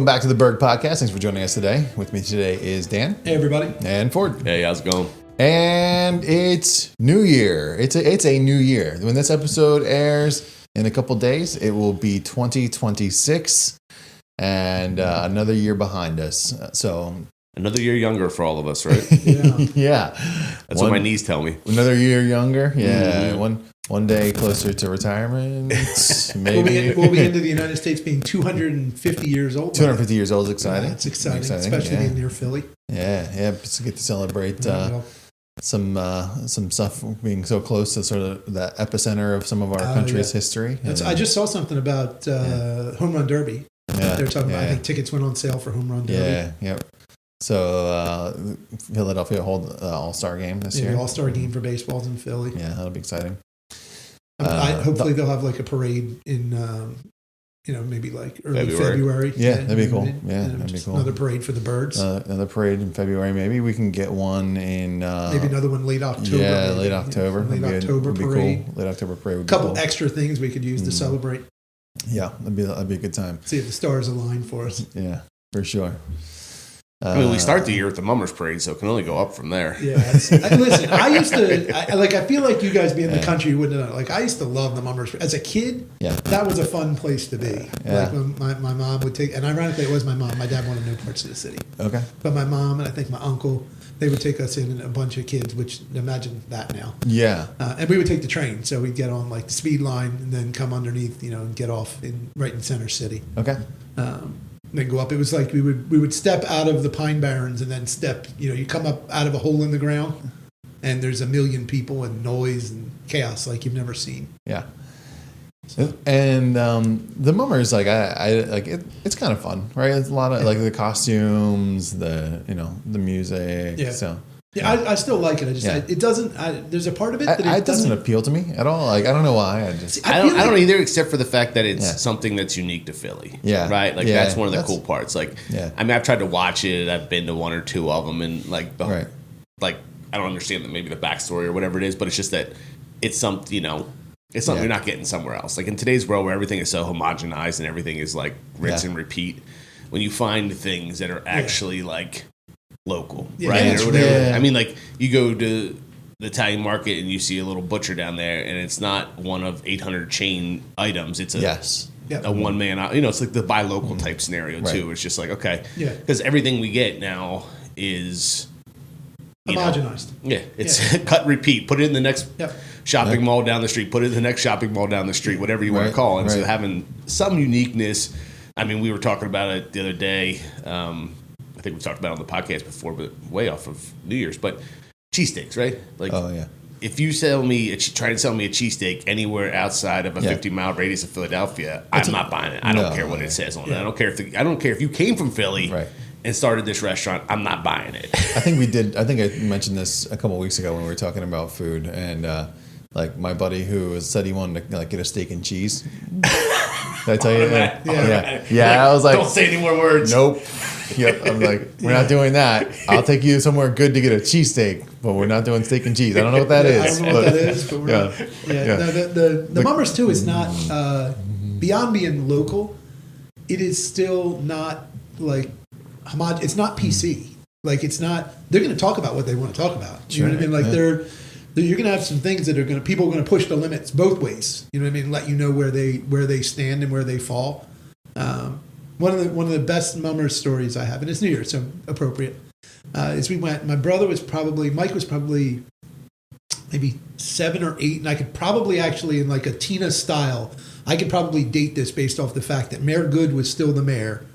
back to the Berg podcast. Thanks for joining us today. With me today is Dan. Hey, everybody. And Ford. Hey, how's it going? And it's New Year. It's a new year. When this episode airs in a couple days, it will be 2026 and another year behind us. So another year younger for all of us, right? Yeah. That's what my knees tell me. Another year younger. Yeah. One day closer to retirement. Maybe We'll be into the United States being 250 years old. 250 years old is exciting. Yeah, it's exciting, especially being near Philly. Yeah. Just to get to celebrate some stuff being so close to sort of the epicenter of some of our country's history. I just saw something about Home Run Derby. Yeah. They're talking about, I think tickets went on sale for Home Run Derby. Yeah. So Philadelphia hold All-Star game this year. The All-Star game for baseball's in Philly. Yeah, that'll be exciting. Hopefully they'll have like a parade in, maybe like early February. Yeah, that'd be cool. Yeah, that'd be cool. Another parade for the birds. Another parade in February. Maybe we can get one in... maybe another one late October. Yeah, late October. Late October parade. Cool. Late October parade would be cool. A couple extra things we could use to celebrate. Yeah, that'd be a good time. See if the stars align for us. Yeah, for sure. We start the year with the Mummers Parade, so it can only go up from there. Yeah. Listen, I used to, I feel like you guys being in the country wouldn't know. Like, I used to love the Mummers Parade. As a kid, that was a fun place to be. Yeah. Like, when my mom would take, and ironically, it was my mom. My dad wanted no parts of the city. Okay. But my mom and I think my uncle, they would take us in and a bunch of kids, which imagine that now. Yeah. And we would take the train. So we'd get on like the speed line and then come underneath, and get off right in center city. Okay. Then go up. It was like we would step out of the Pine Barrens and then step. You come up out of a hole in the ground, and there's a million people and noise and chaos like you've never seen. Yeah. So. And the Mummers, like I like it. It's kind of fun, right? It's a lot of like the costumes, the music. Yeah. So. Yeah, I still like it. It doesn't. There's a part of it that it doesn't appeal to me at all. Like I don't know why. I don't either, except for the fact that it's something that's unique to Philly. Yeah, right. Like that's one of the cool parts. Like, I mean, I've tried to watch it. I've been to one or two of them, and like I don't understand maybe the backstory or whatever it is, but it's just that it's something. It's something you're not getting somewhere else. Like in today's world where everything is so homogenized and everything is like rinse and repeat, when you find things that are actually like local, right? Or whatever. Yeah. I mean, like you go to the Italian market and you see a little butcher down there, and it's not one of 800 chain items. It's a one man. It's like the buy local type scenario too. It's just like because everything we get now is homogenized. It's cut, repeat. Put it in the next shopping mall down the street. Put it in the next shopping mall down the street. Whatever you want to call it. And so having some uniqueness. I mean, we were talking about it the other day. I think we've talked about it on the podcast before, but way off of New Year's. But cheesesteaks, right? Like, if you try to sell me a cheesesteak anywhere outside of a 50-mile radius of Philadelphia, I'm not buying it. I don't care what it says on it. I don't care if you came from Philly and started this restaurant. I'm not buying it. I think we did. I think I mentioned this a couple of weeks ago when we were talking about food, and like my buddy who said he wanted to get a steak and cheese. Did I tell you that? Yeah. I was like, don't say any more words. Nope. Yep, I'm like, we're not doing that. I'll take you somewhere good to get a cheesesteak, but we're not doing steak and cheese. I don't know what that is. I don't know what that is, but we're not. No, the Mummers too is not beyond being local. It is still not like it's not PC. Like it's not. They're going to talk about what they want to talk about. You know what I mean? Like you're going to have some things that people are going to push the limits both ways. You know what I mean? Let you know where they stand and where they fall. One of the best Mummers stories I have, and it's New Year, so appropriate, is we went. Mike was probably maybe 7 or 8, and I could probably actually in like a Tina style, I could probably date this based off the fact that Mayor Good was still the mayor.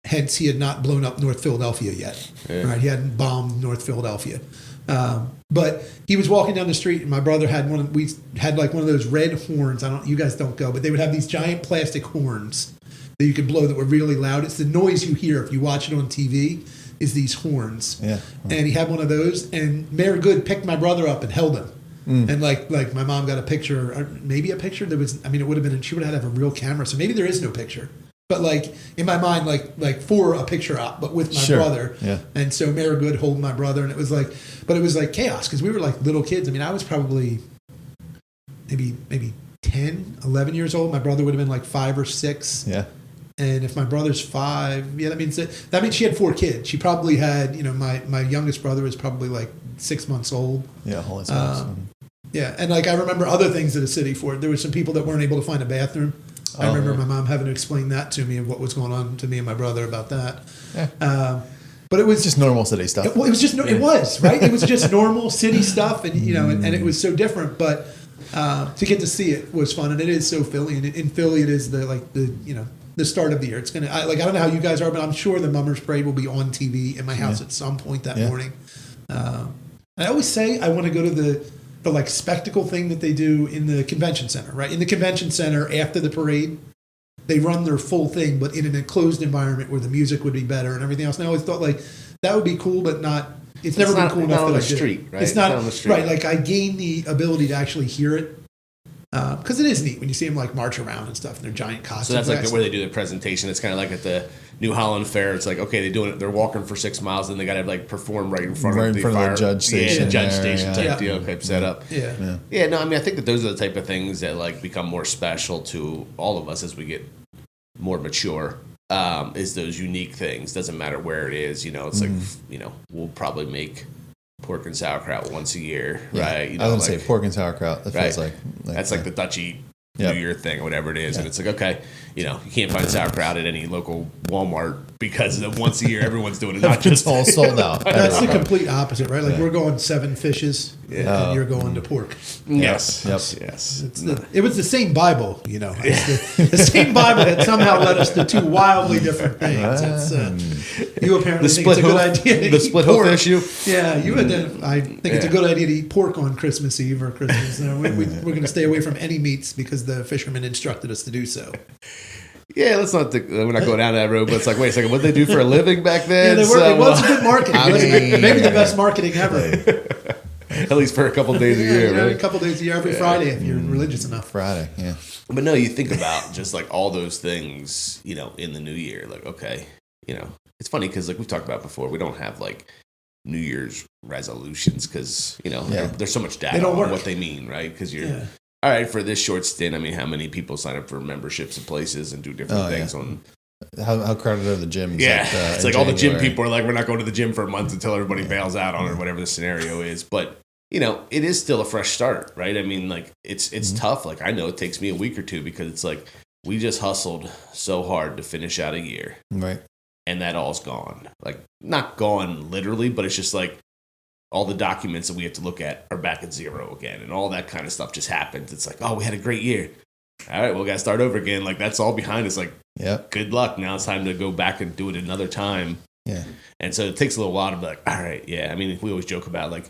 Hence, he had not blown up North Philadelphia yet. Yeah. Right? He hadn't bombed North Philadelphia. But he was walking down the street, and my brother had we had like one of those red horns. You guys don't go, but they would have these giant plastic horns that you could blow that were really loud. It's the noise you hear if you watch it on TV is these horns. Yeah. And he had one of those, and Mayor Good picked my brother up and held him. And like my mom got a picture, or maybe a picture that was, it would have been, she would have had a real camera, so maybe there is no picture. But like in my mind, like for a picture up, but with my brother. Yeah. And so Mayor Good holding my brother, and it was like chaos because we were like little kids. I was probably maybe 10, 11 years old. My brother would have been like 5 or 6. Yeah. And if my brother's 5, that means she had 4 kids. She probably had, my youngest brother was probably like 6 months old. Yeah, holy smokes. Yeah, and like I remember other things at a city for it. There were some people that weren't able to find a bathroom. I remember my mom having to explain that to me and what was going on to me and my brother about that. Yeah. But it was just normal city stuff. It was just it was right. It was just normal city stuff, and and it was so different. But to get to see it was fun, and it is so Philly. And in Philly, it is the start of the year. It's gonna I don't know how you guys are, but I'm sure the Mummers Parade will be on TV in my house at some point that morning. I always say I want to go to the like spectacle thing that they do in the convention center. Right in the convention center after the parade. They run their full thing, but in an enclosed environment where the music would be better and everything else. And I always thought like that would be cool, but not. It's never been cool enough that I did. Right? It's not on the street, right? Like I gained the ability to actually hear it because it is neat when you see them like march around and stuff in their giant costumes. So that's like where they do the presentation. It's kind of like at the New Holland Fair. It's like okay, they're walking for 6 miles, and they got to like perform right in front of the judge station. Yeah, judge station type deal, type setup. Yeah. No, I mean I think that those are the type of things that like become more special to all of us as we get more mature. Is those unique things. Doesn't matter where it is. It's like we'll probably make pork and sauerkraut once a year, right? I would say pork and sauerkraut. That feels like that's like the Dutchy New Year thing, or whatever it is, and it's like okay, you can't find sauerkraut at any local Walmart because once a year everyone's doing it. Not just all sold out. That's the complete opposite, right? Like we're going 7 fishes, and you're going to pork. Yes. It was the same Bible, It's the same Bible that somehow led us to 2 wildly different things. You apparently think it's a good idea. The split hoof issue. Yeah, I think it's a good idea to eat pork on Christmas Eve or Christmas. We're going to stay away from any meats because the fishermen instructed us to do so. Yeah, we're not going down that road, but it's like, wait a second, what did they do for a living back then? Yeah, it was good marketing. Maybe the best marketing ever. At least for a couple of days a year, right? A couple of days a year, every Friday, if you're religious enough. Friday, yeah. But no, you think about just like all those things, in the new year. Like, okay, it's funny because like we've talked about before, we don't have like New Year's resolutions because, there's so much data on what they mean, right? Because you're... All right, for this short stint, I mean, how many people sign up for memberships of places and do different things on... How crowded are the gyms? Yeah, it's like all the gym people are like, we're not going to the gym for a month until everybody bails out on it or whatever the scenario is. But, it is still a fresh start, right? I mean, like, it's tough. Like, I know it takes me a week or two because it's like, we just hustled so hard to finish out a year. Right. And that all's gone. Like, not gone literally, but it's just like, all the documents that we have to look at are back at 0 again, and all that kind of stuff just happens. It's like, oh, we had a great year. All right, well, we got to start over again. Like, that's all behind us. Like, good luck. Now it's time to go back and do it another time. Yeah. And so it takes a little while to be like, all right, yeah. I mean, we always joke about, like,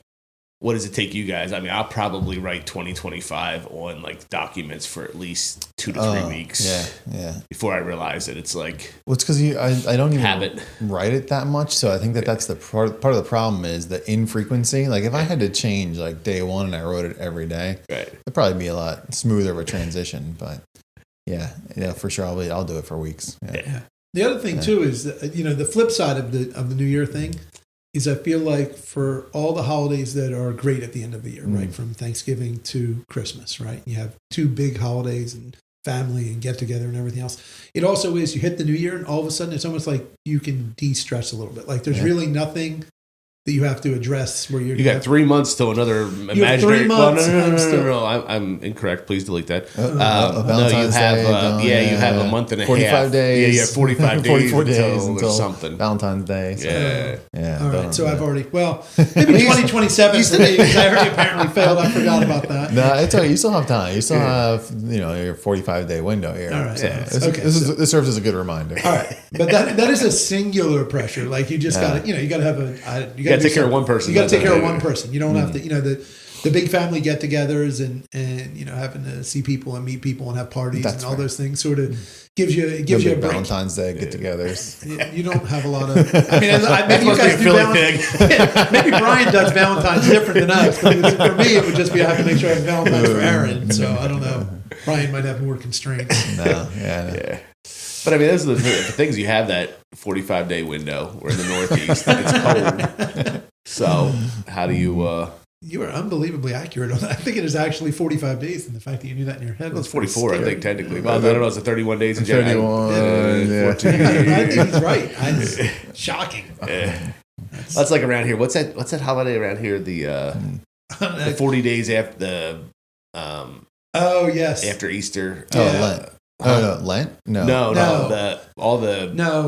what does it take you guys? I mean, I'll probably write 2025 on, like, documents for at least 2 to 3 weeks. Yeah. Before I realize it. It's like... Well, it's because I don't even write it that much, so I think that's the part of the problem is the infrequency. Like, if I had to change, like, day one and I wrote it every day, it'd probably be a lot smoother of a transition. But, yeah, for sure, I'll do it for weeks. Yeah. The other thing, too, is, the flip side of the New Year thing is I feel like for all the holidays that are great at the end of the year, right, from Thanksgiving to Christmas, right, you have 2 big holidays and family and get together and everything else. It also is you hit the new year and all of a sudden it's almost like you can de-stress a little bit. Like there's really nothing that you have to address where you got 3 months till another imaginary. 3 months. No. I'm incorrect. Please delete that. No, you have you have a month and a 45 half. days. Yeah, you have 45 days. 44 days until something. Valentine's Day. So. Yeah. All right. So I've already maybe 2027 for me because I already apparently failed. I forgot about that. No, it's all right. You still have time. You still have your 45-day window here. All right. So this serves as a good reminder. All right, but that is a singular pressure. Like you just got to you got to have you got to take care of one person. You got to take care of one person. You don't have to the big family get-togethers and having to see people and meet people and have parties and all those things sort of gives you a break. Valentine's Day get-togethers. You don't have a lot of. I mean, maybe you guys do Valentine's. Maybe Brian does Valentine's different than us. But for me, it would just be I have to make sure I have Valentine's for Aaron. So I don't know. Brian might have more constraints. No. But I mean, those are the things you have that 45-day window. We're in the Northeast. It's cold. So how do you You are unbelievably accurate on that. I think it is actually 45 days, and the fact that you knew that in your head. Well, it's 44, I think, technically. Well, I don't know. It's 31 days in January. 14. I think he's right. It's shocking. That's like around here. What's that holiday around here? The 40 days after the. Oh yes. After Easter. Lent. No, Lent? No.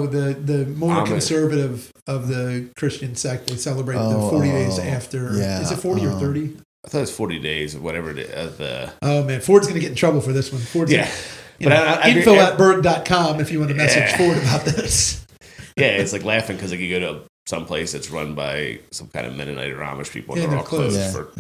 The more conservative of the Christian sect, they celebrate the 40 days after. Yeah. Is it 40 or 30? I thought it was 40 days or whatever it is. Oh, man. Ford's going to get in trouble for this one. Ford's info at Berg.com if you want to message Ford about this. Yeah, it's like laughing because like you go to some place that's run by some kind of Mennonite or Amish people and they're all closed for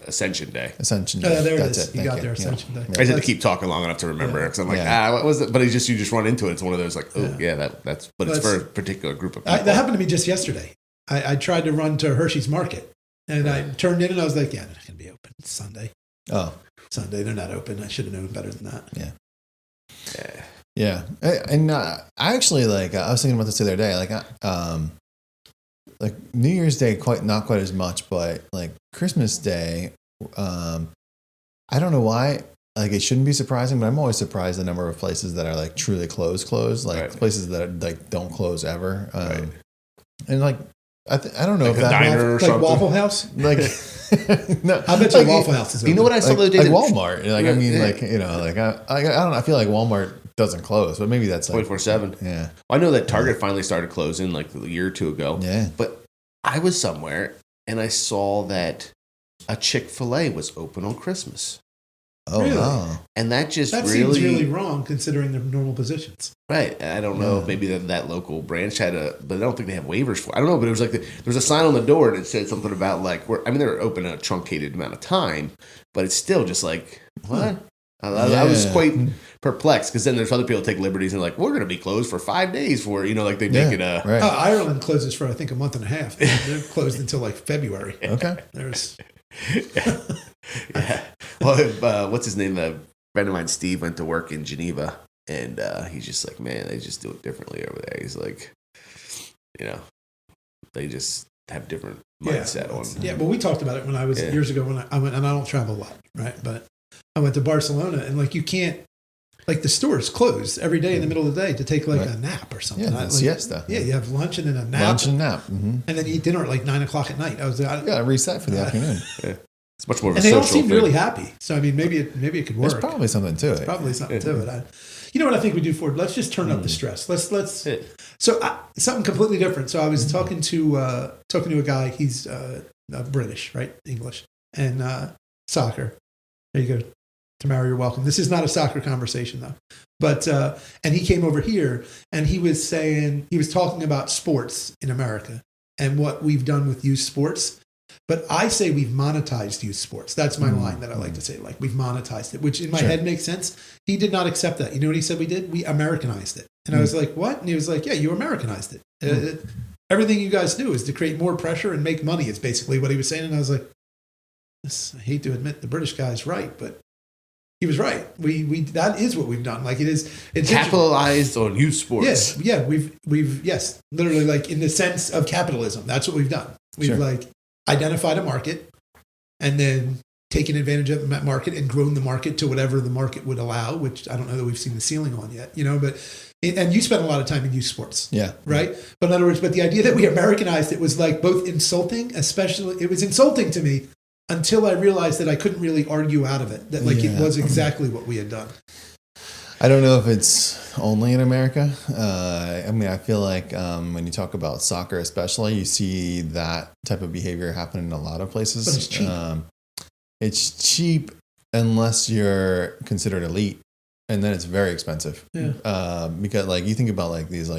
Ascension Day. Ascension Day. There it is. You got there, Ascension Day. I just had to keep talking long enough to remember because I'm like, what was it? But you just run into it. It's one of those like, that's it's for a particular group of people. That happened to me just yesterday. I tried to run to Hershey's Market and I turned in and I was like, they're not going to be open. It's Sunday. Oh. Sunday, they're not open. I should have known better than that. Yeah. Yeah. And I actually I was thinking about this the other day. Like New Year's Day, not quite as much, but like Christmas Day, I don't know why. Like it shouldn't be surprising, but I'm always surprised the number of places that are like truly closed, like places that are, like don't close ever. And like I don't know like if that diner or something. Waffle House, like no, I bet you Waffle House is open. You know what I saw the other day? Like Walmart. Like I mean, like I don't know. I feel like Walmart doesn't close, but maybe that's like 24/7. Yeah, well, I know that Target finally started closing like a year or two ago. Yeah, but I was somewhere and I saw that a Chick-fil-A was open on Christmas. Oh, really? Wow. And that seems really wrong considering their normal positions. Right. I don't know if maybe that local branch had but I don't think they have waivers for it. I don't know, but it was like there was a sign on the door and it said something about like, they're open a truncated amount of time, but it's still just like, what? I was quite perplexed because then there's other people take liberties and like, we're going to be closed for 5 days for, like they make it a... Right. Ireland closes for, I think, a month and a half. They're closed until like February. Okay. There's... Yeah. Well, what's his name? A friend of mine, Steve, went to work in Geneva and he's just like, man, they just do it differently over there. He's like, they just have different mindset on... Yeah, well, we talked about it when I was years ago when I went, and I don't travel a lot, right? But I went to Barcelona and like you can't, like the stores closed every day in the middle of the day to take like a nap or something. Yeah, siesta. Yeah, you have lunch and then a nap. Lunch and nap. Mm-hmm. And then you eat dinner at like 9 o'clock at night. I was like, reset for the afternoon. Yeah. It's much more of a and they social all seemed thing. really happy. So I mean, maybe it could work. There's probably something to it. Probably something to it. You know what I think we do, Ford? Let's just turn up the stress. Let's. So something completely different. So I was talking to a guy. He's British, right? English and soccer. There you go. Tamara, you're welcome. This is not a soccer conversation though. But and he came over here and he was talking about sports in America and what we've done with youth sports. But I say we've monetized youth sports. That's my line that I like to say. Like we've monetized it, which in my head makes sense. He did not accept that. You know what he said we did? We Americanized it. And I was like, what? And he was like, yeah, you Americanized it. Everything you guys do is to create more pressure and make money is basically what he was saying. And I was like, I hate to admit the British guy's right, but he was right. We that is what we've done. Like it's capitalized on youth sports. Yes, yeah, we've literally like in the sense of capitalism. That's what we've done. We've like identified a market and then taken advantage of that market and grown the market to whatever the market would allow, which I don't know that we've seen the ceiling on yet, and you spent a lot of time in youth sports. Yeah. Right. But in other words, the idea that we Americanized it was like both insulting, especially it was insulting to me until I realized that I couldn't really argue out of it, that it was exactly what we had done. I don't know if it's only in America. I feel like when you talk about soccer especially, you see that type of behavior happen in a lot of places. But it's cheap. It's cheap unless you're considered elite, and then it's very expensive. Yeah. Because like you think about like these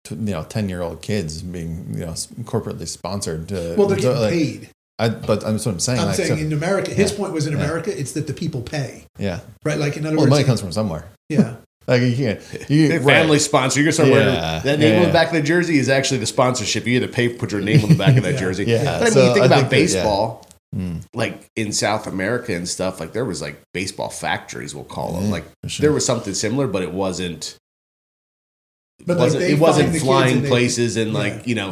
10-year-old kids being corporately sponsored. They're getting paid. But that's what I'm saying. I'm saying in America, his point was in America, it's that the people pay. Yeah. Right? Like in other words. The money comes from somewhere. Yeah. Like you can't. Family sponsor. You're gonna start that name on the back of the jersey is actually the sponsorship. You either put your name on the back of that jersey. Yeah. But you think about baseball, like in South America and stuff. Like there was like baseball factories, we'll call them. Like there was something similar, but it wasn't. But it wasn't flying places and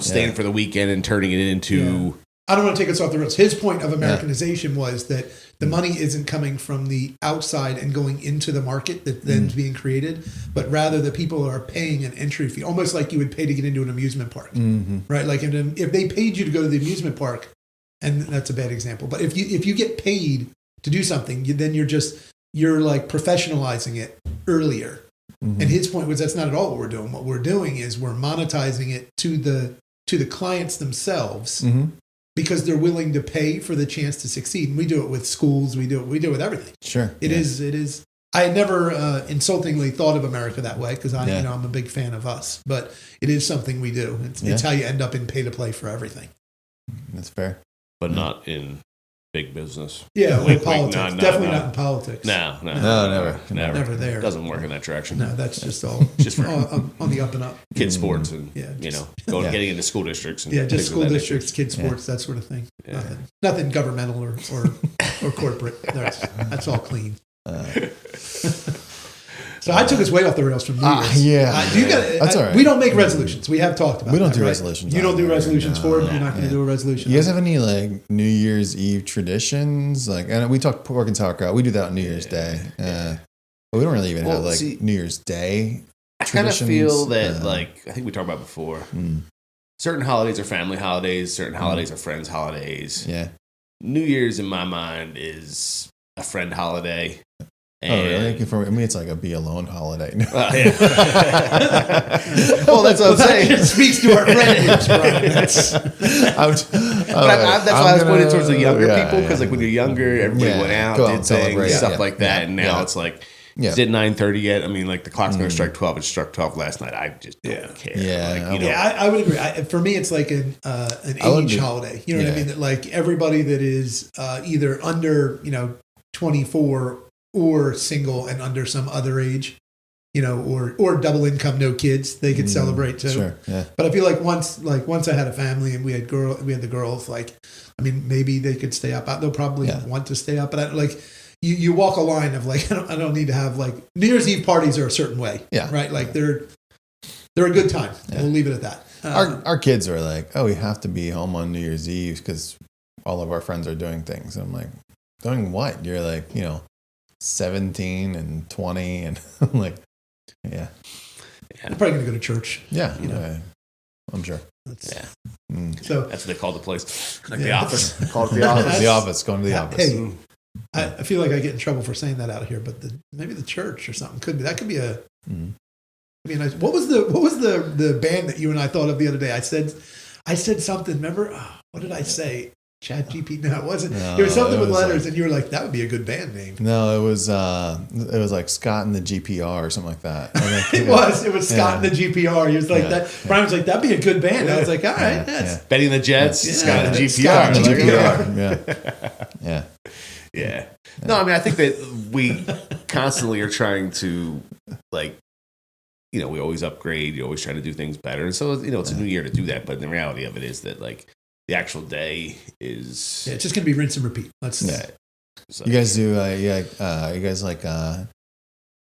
staying for the weekend and turning it into I don't want to take us off the rails. His point of Americanization was that the money isn't coming from the outside and going into the market that then's being created, but rather the people are paying an entry fee, almost like you would pay to get into an amusement park, right? Like if they paid you to go to the amusement park, and that's a bad example, but if you get paid to do something, then you're like professionalizing it earlier. And his point was that's not at all what we're doing. What we're doing is we're monetizing it to the clients themselves because they're willing to pay for the chance to succeed. And we do it with schools. We do it with everything. Sure. It is. I had never insultingly thought of America that way because I'm a big fan of us. But it is something we do. It's how you end up in pay to play for everything. That's fair. But not in big business. Yeah, politics. Definitely not in politics. No, never there. It doesn't work in that direction. No, that's just all just for on the up and up. Kid sports and getting into school districts. And just school districts, kid sports, that sort of thing. Yeah. Nothing governmental or corporate. That's all clean. So I took us way off the rails from New Year's. That's all right. We don't make resolutions. We have talked about. We don't that, do right? resolutions. You don't do resolutions for it. You're not going to do a resolution. You guys have any like New Year's Eve traditions? Like, and we talk pork and sauerkraut. We do that on New Year's Day. But we don't really even have like New Year's Day. I kind of feel that like I think we talked about before. Certain holidays are family holidays. Certain holidays are friends' holidays. Yeah. New Year's in my mind is a friend holiday. Really? For me, it's like a be alone holiday. Well, that's what I'm saying. It speaks to our friend groups, Brian. That's why I was pointing towards the younger people because, like, when you're younger, everybody went out, did things, stuff like that, and now it's like. Is it 9:30 yet? I mean, like the clock's going to strike 12. It struck 12 last night. I just don't care. Yeah, I would agree. For me, it's like an age holiday. You know what I mean? That like everybody that is either under 24 or single and under some other age, or double income, no kids, they could celebrate too. Sure. Yeah. But I feel like once I had a family and we had the girls. Like, I mean, maybe they could stay up. They'll probably want to stay up, but I like. You walk a line of like I don't need to have like New Year's Eve parties are a certain way, right? Like they're a good time. We'll leave it at that. Our kids are like, we have to be home on New Year's Eve because all of our friends are doing things. And I'm like, doing what? You're like 17 and 20, and I'm like, I'm probably gonna go to church. Yeah, I'm sure. So that's what they call the place, like the office. Call it the office. The office. Going to the office. Hey, I feel like I get in trouble for saying that out here, but maybe the church or something could be. That could be a. I mean, what was the band that you and I thought of the other day? I said something. Remember? What did I say? Chat GP? No, it wasn't. It was something with letters, and you were like, "That would be a good band name." No, it was like Scott and the GPR or something like that. It was Scott and the GPR. He was like that. Brian was like, "That'd be a good band." I was like, "All right, Betty and the Jets, Scott and GPR." Scott and GPR. Yeah. No, I mean, I think that we constantly are trying to, like, we always upgrade. You always try to do things better. And so, it's a new year to do that. But the reality of it is that, like, the actual day is... it's just going to be rinse and repeat. So, you guys do, you guys like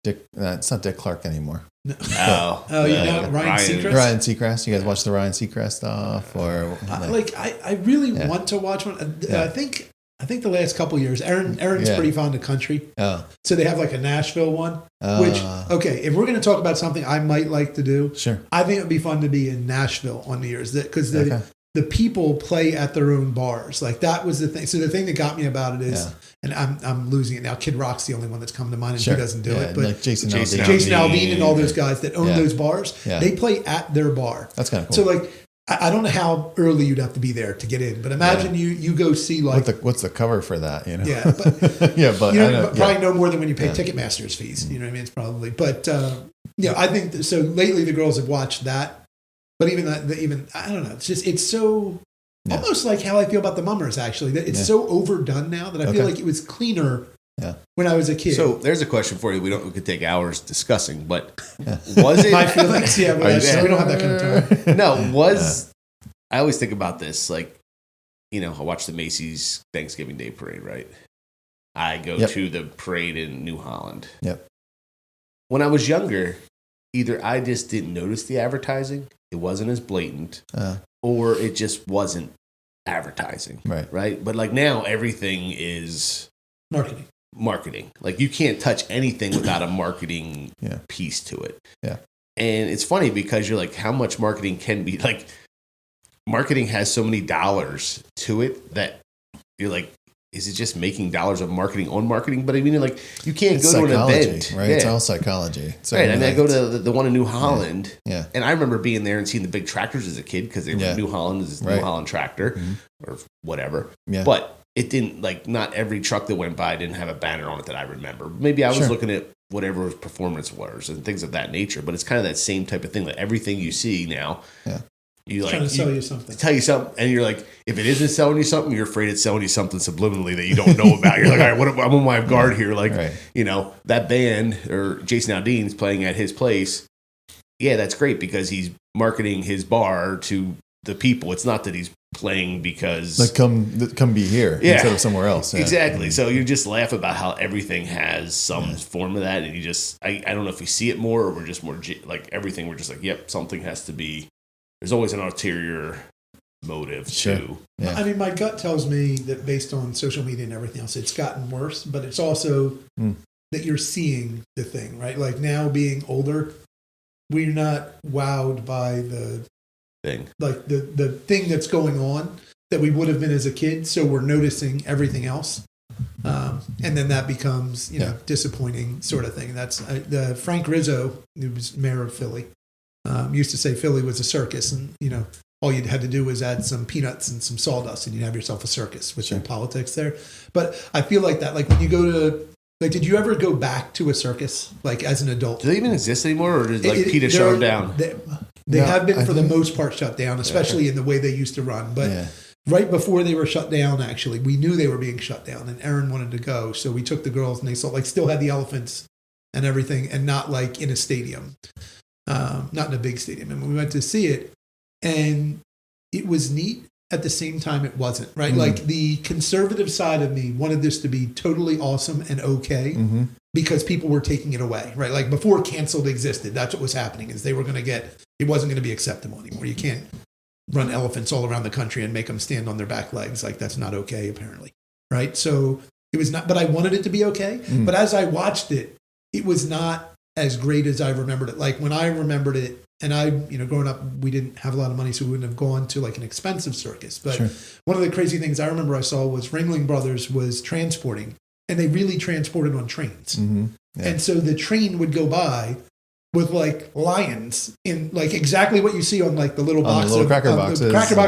Dick... it's not Dick Clark anymore. No. Ryan Seacrest? Ryan Seacrest. You guys watch the Ryan Seacrest stuff? Or I really want to watch one. I think the last couple of years, Aaron's pretty fond of country. Oh. So they have like a Nashville one, which, if we're going to talk about something I might like to do, sure. I think it would be fun to be in Nashville on New Year's because the people play at their own bars. Like that was the thing. So the thing that got me about it is, and I'm losing it now, Kid Rock's the only one that's come to mind and he doesn't do it. But like Jason Aldean and all those guys that own those bars, they play at their bar. That's kind of cool. So like, I don't know how early you'd have to be there to get in, but imagine you go see like what's the cover for that? Yeah, but probably no more than when you pay Ticketmaster's fees. You know what I mean? It's probably, but I think so. Lately, the girls have watched that, but even I don't know. It's so almost like how I feel about the Mummers. Actually, that it's so overdone now that I feel like it was cleaner. Yeah. When I was a kid. So there's a question for you. We could take hours discussing, but was it my feelings? Yeah, but we don't have that kind of time. No, I always think about this. Like, I watch the Macy's Thanksgiving Day Parade, right? I go to the parade in New Holland. Yep. When I was younger, either I just didn't notice the advertising, it wasn't as blatant, or it just wasn't advertising, right? Right. But like now everything is marketing. Like you can't touch anything without a marketing piece to it. Yeah. And it's funny because you're like, how much marketing can be like, marketing has so many dollars to it that you're like, is it just making dollars of marketing on marketing? But I mean, like, you can't go to an event. Right? It's all psychology. So right. I mean, I go to the one in New Holland. Yeah. And I remember being there and seeing the big tractors as a kid because they were New Holland is New Holland tractor or whatever. Yeah. But it didn't, like, not every truck that went by didn't have a banner on it that I remember. Maybe I was looking at whatever performance was and things of that nature. But it's kind of that same type of thing that everything you see now. Yeah. You like trying to sell you something. Tell you something, and you're like, if it isn't selling you something, you're afraid it's selling you something subliminally that you don't know about. You're like, all right, I'm on my guard here. Like, you know, that band or Jason Aldean's playing at his place. Yeah, that's great because he's marketing his bar to the people. It's not that he's playing because like come be here instead of somewhere else. Yeah. Exactly. So you just laugh about how everything has some form of that, and you just I don't know if we see it more or we're just more like everything. We're just like, yep, something has to be. There's always an ulterior motive too. Yeah. I mean, my gut tells me that based on social media and everything else, it's gotten worse, but it's also that you're seeing the thing, right? Like now being older, we're not wowed by the thing, like the thing that's going on that we would have been as a kid. So we're noticing everything else. And then that becomes, you know, disappointing sort of thing. That's Frank Rizzo, who was mayor of Philly. Used to say Philly was a circus, and you know all you had to do was add some peanuts and some sawdust, and you'd have yourself a circus. With some politics there, but I feel like that. Like when you go to, like, did you ever go back to a circus, like as an adult? Do they even exist anymore, or did like PETA shut them down? They have been for the most part shut down, especially in the way they used to run. But right before they were shut down, actually, we knew they were being shut down, and Erin wanted to go, so we took the girls, and they saw like still had the elephants and everything, and not like in a stadium. Not in a big stadium. And we went to see it, and it was neat. At the same time, it wasn't, right? Like the conservative side of me wanted this to be totally awesome and okay because people were taking it away, right? Like before canceled existed, that's what was happening is they were going to it wasn't going to be acceptable anymore. You can't run elephants all around the country and make them stand on their back legs. Like that's not okay, apparently, right? So it was not, but I wanted it to be okay. But as I watched it, it was not as great as I remembered it. Like when I remembered it, and I, you know, growing up, we didn't have a lot of money, so we wouldn't have gone to like an expensive circus. But one of the crazy things I remember I saw was Ringling Brothers was transporting, and they really transported on trains. And so the train would go by with like lions in like exactly what you see on like the little box, the cracker box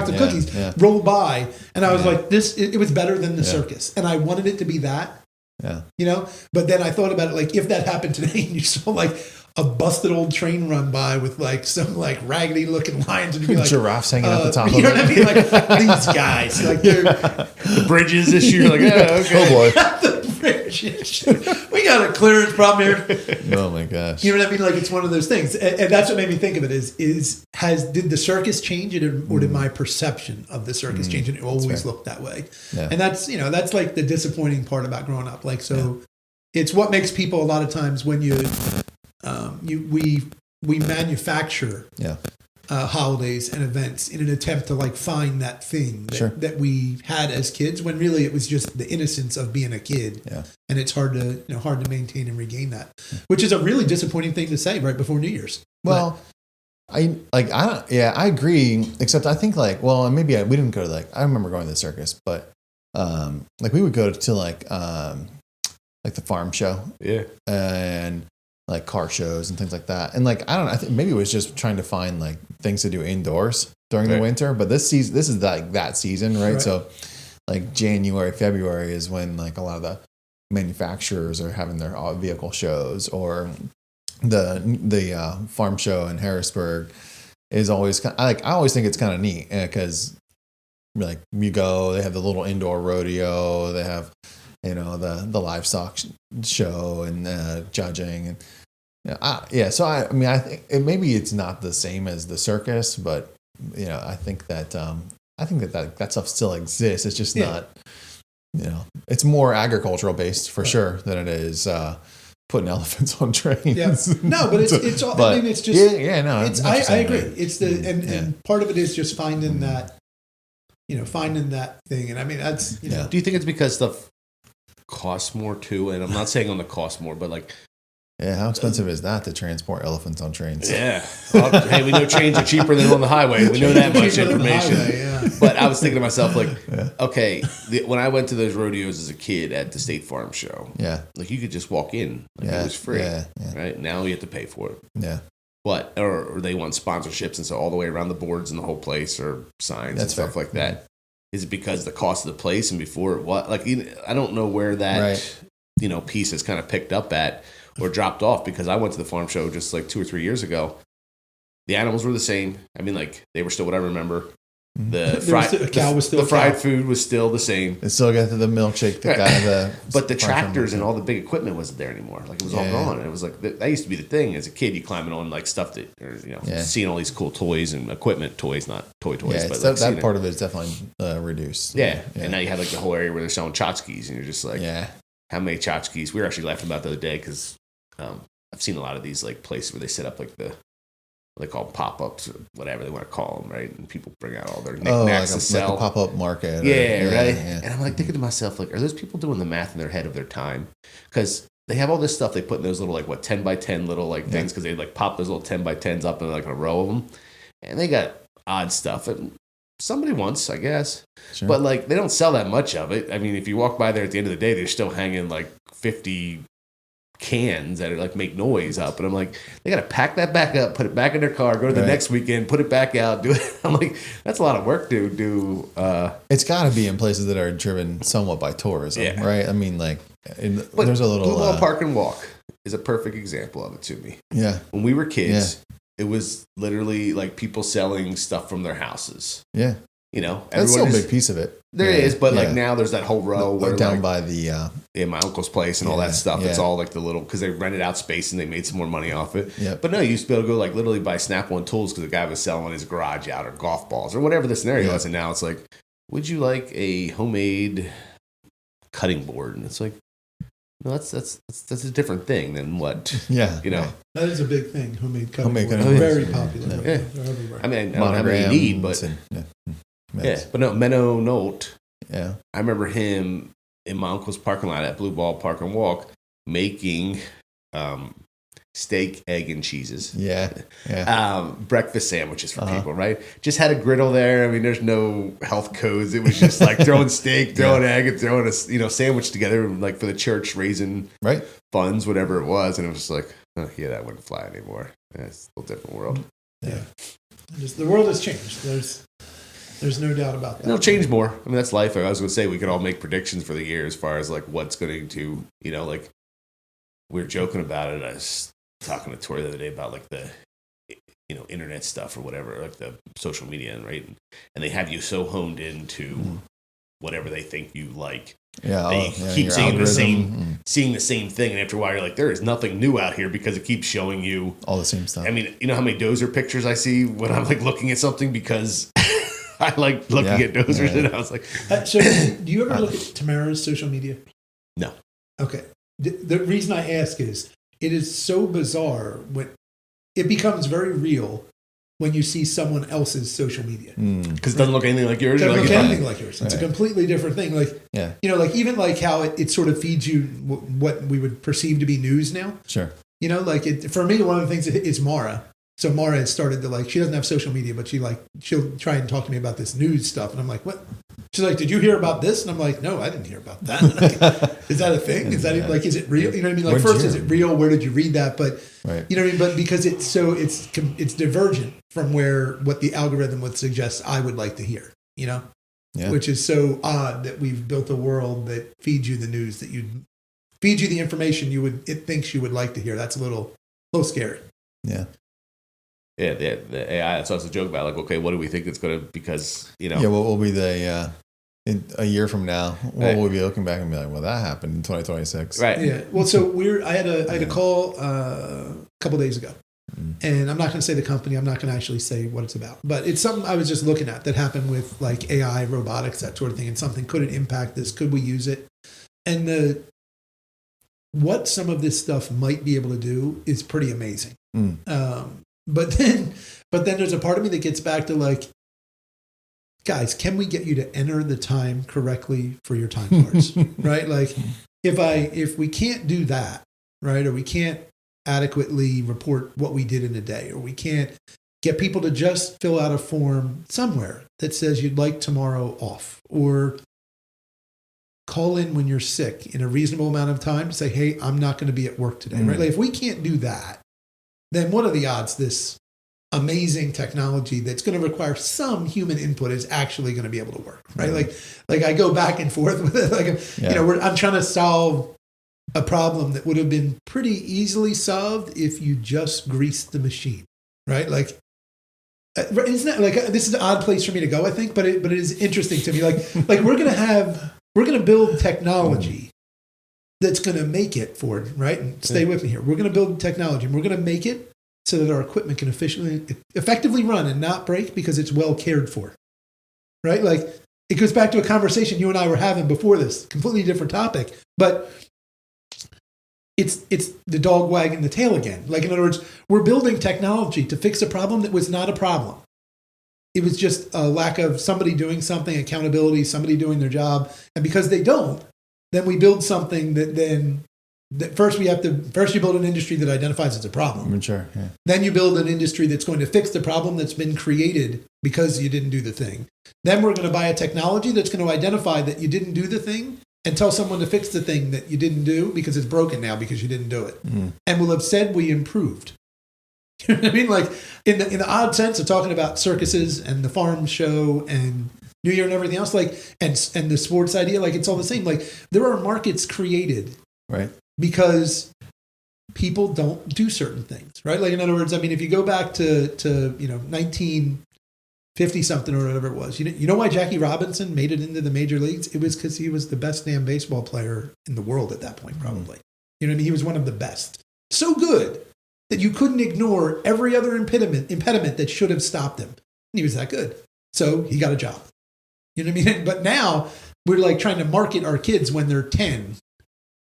of cookies roll by. And I was like, it was better than the circus. And I wanted it to be that. Yeah. You know, but then I thought about it, like if that happened today and you saw like a busted old train run by with like some like raggedy looking lions and you'd be like giraffes hanging at the top of it. You know what I mean? Like these guys, like they're the bridges this year, like, okay. Oh boy. The bridges. We got a clearance problem here. Oh my gosh. You know what I mean? Like it's one of those things. And that's what made me think of it did the circus change it or did my perception of the circus change? And it always looked that way. Yeah. And that's, you know, that's like the disappointing part about growing up. Like, so it's what makes people a lot of times when we manufacture holidays and events in an attempt to like find that thing that we had as kids when really it was just the innocence of being a kid. Yeah. And it's hard to maintain and regain that, which is a really disappointing thing to say right before New Year's. Well, I agree. Except I think like, well, maybe we didn't go to like, I remember going to the circus, but like we would go to like the farm show. Yeah. And like car shows and things like that. And like, I don't know, I think maybe it was just trying to find like things to do indoors during the winter, but this is like that season, right? So like January, February is when like a lot of the manufacturers are having their vehicle shows, or the farm show in Harrisburg is always I always think it's kind of neat because like you go, they have the little indoor rodeo, they have, you know, the livestock show and judging, and so I mean I think maybe it's not the same as the circus, but you know I think that that stuff still exists. It's just not, you know, it's more agricultural based for sure than it is putting elephants on trains. Yeah. No, but it's all, I mean it's just no, I agree. It's and part of it is just finding that finding that thing. And I mean, that's, Do you think it's because stuff costs more too? And I'm not saying on the cost more, but like, yeah, how expensive is that to transport elephants on trains? Yeah. Well, hey, we know trains are cheaper than on the highway. We know that much information. Highway, But I was thinking to myself, like, okay, when I went to those rodeos as a kid at the State Farm show, like you could just walk in, like it was free, right? Now you have to pay for it. Yeah. But or they want sponsorships, and so all the way around the boards and the whole place or signs and stuff like that. Is it because the cost of the place and before it what? Like, I don't know where that piece is kind of picked up at. Or dropped off, because I went to the farm show just like 2 or 3 years ago. The animals were the same. I mean, like they were still what I remember. The fried food was still the same. It still got the milkshake. But the tractors and all the big equipment wasn't there anymore. Like it was all gone. And it was like that used to be the thing as a kid. You climbing on like stuff that, or seeing all these cool toys and equipment toys, not toys. Yeah, but like that part of it is definitely reduced. Yeah. And now you have like the whole area where they're selling tchotchkes, and you're just like, how many tchotchkes? We were actually laughing about the other day because. I've seen a lot of these like places where they set up like what they call pop-ups or whatever they want to call them, right? And people bring out all their knickknacks to sell. Like a pop-up market. Right? Yeah. And I'm like thinking to myself, like, are those people doing the math in their head of their time? Because they have all this stuff they put in those little like 10 by 10 little like things, because they like pop those little 10 by 10s up in like a row of them, and they got odd stuff. And somebody wants, I guess, but like they don't sell that much of it. I mean, if you walk by there at the end of the day, they're still hanging like 50 cans that are like make noise up, and I'm like, they gotta pack that back up, put it back in their car, go to the next weekend, put it back out, do it. I'm like, that's a lot of work to do. It's got to be in places that are driven somewhat by tourism, right? I mean, like, there's a little Blue Ball Park and Walk is a perfect example of it to me. Yeah, when we were kids, it was literally like people selling stuff from their houses. Yeah. That's still a big piece of it. There is, but like now there's that whole row where down by the my uncle's place and all that stuff. It's all like the little, because they rented out space and they made some more money off it. Yeah. But no, you used to be able to go like literally buy Snap-on tools because the guy was selling his garage out, or golf balls or whatever the scenario was. And now it's like, would you like a homemade cutting board? And it's like, no, that's a different thing than what. Yeah. That is a big thing. Homemade cutting boards. Very popular. Yeah. They're everywhere. I mean, I don't have any need, but. But no, Menno Nolte. Yeah. I remember him in my uncle's parking lot at Blue Ball Park and Walk making steak, egg, and cheeses. Yeah. Breakfast sandwiches for people, right? Just had a griddle there. I mean, there's no health codes. It was just like throwing steak, throwing egg, and throwing a sandwich together, like for the church, raising funds, whatever it was. And it was just like, that wouldn't fly anymore. It's a little different world. Yeah. The world has changed. There's no doubt about that. It'll change more. I mean, that's life. I was going to say, we could all make predictions for the year as far as like what's going to, like we were joking about it. I was talking to Tori the other day about like the, internet stuff or whatever, like the social media, right? And they have you so honed into whatever they think you like. Yeah, they keep seeing the same thing, and after a while, you're like, there is nothing new out here because it keeps showing you all the same stuff. I mean, you know how many dozer pictures I see when I'm like looking at something because I like looking at dozers, and I was like, so do you ever look at Tamara's social media? No. Okay. The reason I ask is it is so bizarre when it becomes very real when you see someone else's social media. Because it doesn't look anything like yours. It doesn't look anything like yours. It's a completely different thing. Like, like even like how it sort of feeds you what we would perceive to be news now. Sure. Like for me, one of the things is Mara. So Mara has started to she doesn't have social media, but she'll try and talk to me about this news stuff. And I'm like, what? She's like, did you hear about this? And I'm like, no, I didn't hear about that. Is that a thing? Is that is it real? You know what I mean? Like first, is it real? Where did you read that? But you know what I mean? But because it's divergent from what the algorithm would suggest I would like to hear, which is so odd that we've built a world that feeds you the news, that feeds you the information it thinks you would like to hear. That's a little scary. Yeah. Yeah, the AI. So it's a joke about like, okay, what do we think it's going to? Because Yeah, what will be the in a year from now? What will we be looking back and be like, well, that happened in 2026, right? Yeah. Well, so I had a call a couple days ago, and I'm not going to say the company. I'm not going to actually say what it's about, but it's something I was just looking at that happened with like AI, robotics, that sort of thing, and something. Could it impact this? Could we use it? And what some of this stuff might be able to do is pretty amazing. But then there's a part of me that gets back to like, guys, can we get you to enter the time correctly for your time cards? Right? Like if we can't do that, right, or we can't adequately report what we did in a day, or we can't get people to just fill out a form somewhere that says you'd like tomorrow off, or call in when you're sick in a reasonable amount of time to say, hey, I'm not going to be at work today, right? Like if we can't do that, then what are the odds this amazing technology that's going to require some human input is actually going to be able to work, right? Like I go back and forth with it. Like, I'm trying to solve a problem that would have been pretty easily solved if you just greased the machine, right? Like, isn't that like, this is an odd place for me to go, I think, but it is interesting to me. Like we're going to build technology that's going to make it, Ford, right? And stay with me here. We're going to build technology and we're going to make it so that our equipment can effectively run and not break because it's well cared for, right? Like it goes back to a conversation you and I were having before this, completely different topic, but it's the dog wagging the tail again. Like in other words, we're building technology to fix a problem that was not a problem. It was just a lack of somebody doing something, accountability, somebody doing their job. And because they don't, then we build something first you build an industry that identifies as a problem. Sure. Yeah. Then you build an industry that's going to fix the problem that's been created because you didn't do the thing. Then we're going to buy a technology that's going to identify that you didn't do the thing and tell someone to fix the thing that you didn't do because it's broken now because you didn't do it. And we'll have said we improved. You know what I mean? Like in the odd sense of talking about circuses and the farm show and New Year and everything else, like and the sports idea, like it's all the same. Like there are markets created, right? Because people don't do certain things, right? Like in other words, I mean, if you go back to 1950 something or whatever it was, you know why Jackie Robinson made it into the major leagues? It was because he was the best damn baseball player in the world at that point, probably. You know what I mean? He was one of the best, so good that you couldn't ignore every other impediment that should have stopped him. And he was that good, so he got a job. You know what I mean? But now we're like trying to market our kids when they're 10.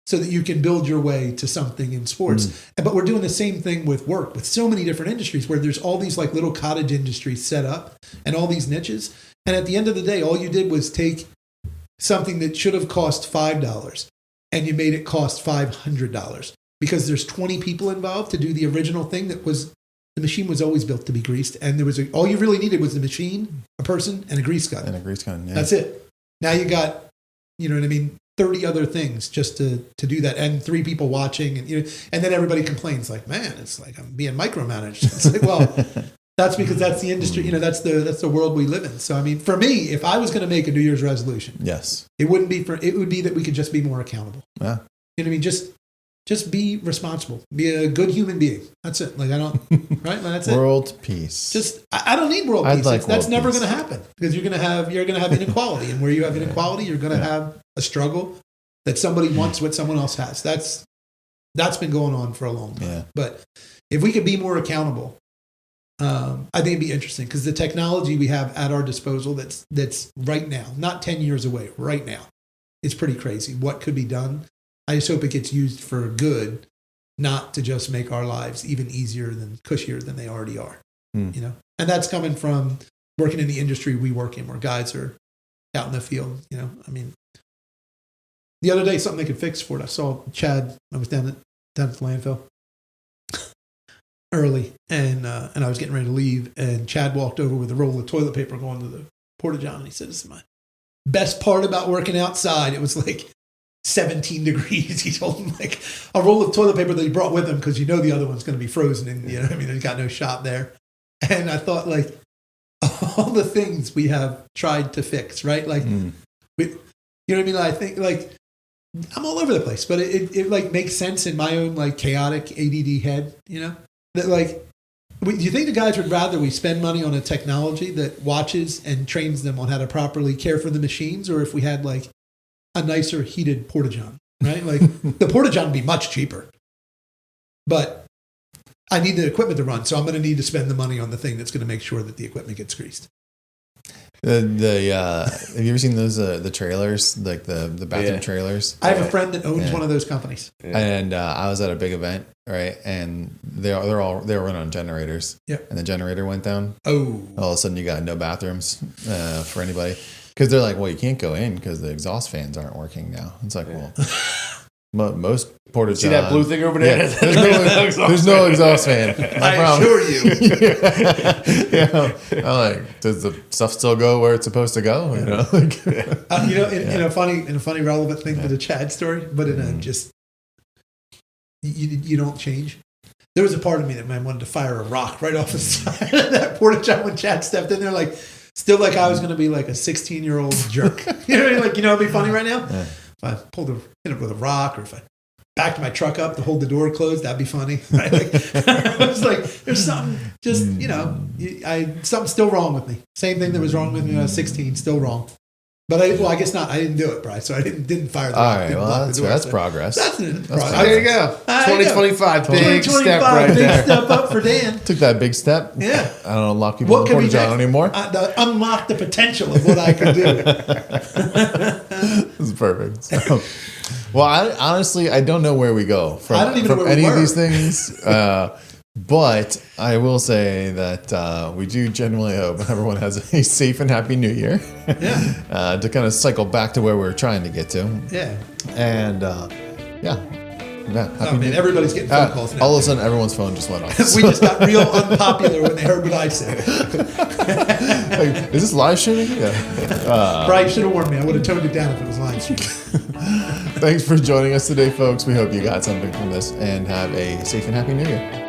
So that you can build your way to something in sports. But we're doing the same thing with work, with so many different industries where there's all these like little cottage industries set up and all these niches. And at the end of the day, all you did was take something that should have cost $5 and you made it cost $500 because there's 20 people involved to do the original thing that was, the machine was always built to be greased. And there was all you really needed was the machine, a person, and a grease gun. Yeah. That's it. Now you got, you know what I mean? 30 other things just to do that, and 3 people watching, and and then everybody complains like, man, it's like I'm being micromanaged. It's like, well, that's because that's the industry, that's the world we live in. So I mean, for me, if I was going to make a New Year's resolution, yes, it would be that we could just be more accountable. Yeah. You know what I mean? Just be responsible, be a good human being. That's it. Like I don't, right? That's it. World peace. I don't need world peace. Like that's never going to happen because you're going to have inequality, and where you have inequality, you're going to have a struggle that somebody wants what someone else has. That's been going on for a long time. Yeah. But if we could be more accountable, I think it'd be interesting because the technology we have at our disposal that's right now, not 10 years away, right now, it's pretty crazy what could be done. I just hope it gets used for good, not to just make our lives even easier than cushier than they already are. And that's coming from working in the industry we work in, where guys are out in the field. I mean, the other day something they could fix for it. I saw Chad. I was down at the landfill early, and I was getting ready to leave, and Chad walked over with a roll of toilet paper going to the porta-john, and he said, "This is my best part about working outside." It was like 17 degrees. He told him like a roll of toilet paper that he brought with him because the other one's going to be frozen, and there's got no shop there. And I thought like all the things we have tried to fix, right? Like I think like I'm all over the place, but it like makes sense in my own like chaotic ADD head, that like. Do you think the guys would rather we spend money on a technology that watches and trains them on how to properly care for the machines, or if we had like a nicer heated porta-john, right? Like the porta-john would be much cheaper, but I need the equipment to run. So I'm going to need to spend the money on the thing that's going to make sure that the equipment gets greased. Have you ever seen those the trailers, like the bathroom trailers? I have a friend that owns one of those companies. And I was at a big event, right? And they were running on generators. Yeah. And the generator went down. Oh. All of a sudden, you got no bathrooms for anybody because they're like, well, you can't go in because the exhaust fans aren't working now. It's like, well. Most porta johns. See that blue thing over there? Yeah, there's no exhaust fan. I assure you. I'm like, does the stuff still go where it's supposed to go? You know, in a funny relevant thing to the Chad story, but in a just you don't change. There was a part of me that wanted to fire a rock right off the side of that porta john when Chad stepped in there, like still like I was going to be like a 16-year-old jerk. You know what I mean? Like, it'd be funny right now. Yeah. If I hit it with a rock, or if I backed my truck up to hold the door closed, that'd be funny. Right? Like, I was like, there's something just, something's still wrong with me. Same thing that was wrong with me when I was 16, still wrong. But I guess not. I didn't do it, Bryce. So I didn't fire the rock. All right, well, that's progress. That's progress. There you go. 2025, big step right there. Big step up for Dan. Took that big step. Yeah. I don't unlock people in the porta john anymore. Unlock the potential of what I can do. This is perfect. So, well, I honestly don't know where we go from any of these things. But I will say that we do genuinely hope everyone has a safe and happy New Year. Yeah. To kind of cycle back to where we're trying to get to. Yeah. And Happy New Year. Everybody's getting phone calls now. All of a sudden, everyone's phone just went off. We just got real unpopular when they heard what I said. Like, is this live streaming? Yeah. Brian should have warned me. I would have toned it down if it was live streaming. Thanks for joining us today, folks. We hope you got something from this and have a safe and happy New Year.